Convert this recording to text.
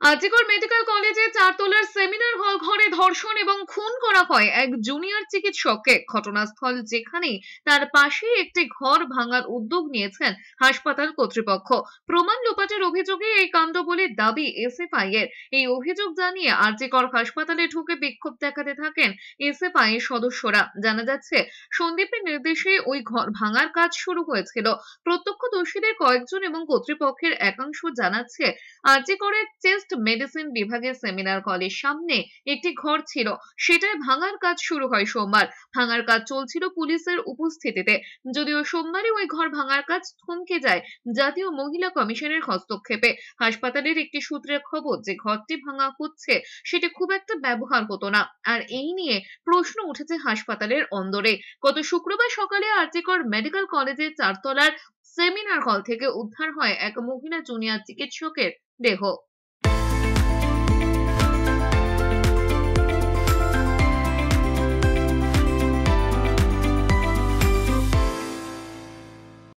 আজিকর medical কলেজে 4 তলার seminar hall ঘরে ধর্ষণ এবং খুন করা হয় এক জুনিয়র চিকিৎসককে। ঘটনাস্থল যেখানেই তার পাশেই একটি ঘর ভাঙার উদ্যোগ নিয়েছেন হাসপাতাল কর্তৃপক্ষ। প্রমাণ লোপাটের অভিযোগে এই কাণ্ড বলে দাবি এসএফআই এর। এই অভিযোগ জানিয়ে আরজিকর হাসপাতালে ঢুকে বিক্ষোভ দেখাতে থাকেন এসএফআই এর সদস্যরা। জানা যাচ্ছে, সন্দীপের নির্দেশে ওই ঘর ভাঙার কাজ শুরু হয়েছিল। প্রত্যক্ষদর্শীদের কয়েকজন এবং কর্তৃপক্ষের একাংশ জানাচ্ছে, আরজিকরের চেস্ট মেডিসিন বিভাগের সেমিনার হলের সামনে একটি ঘর ছিল, সেটাই ভাঙার কাজ শুরু হয় সোমবার। ভাঙার কাজ চলছিল পুলিশের উপস্থিতিতে। যদিও সোমবারই ওই ঘর ভাঙার কাজ থমকে যায় জাতীয় মহিলা কমিশনের হস্তক্ষেপে। হাসপাতালের একটি সূত্রের খবর যে ঘরটি ভাঙা হচ্ছে সেটি খুব একটা ব্যবহার হতো না। আর এই নিয়ে প্রশ্ন উঠেছে হাসপাতালের অন্দরে। গত শুক্রবার সকালে আরজিকর মেডিকেল কলেজের 4 তলার সেমিনার হল থেকে উদ্ধার হয় এক মহিলা জুনিয়র চিকিৎসকের দেহ।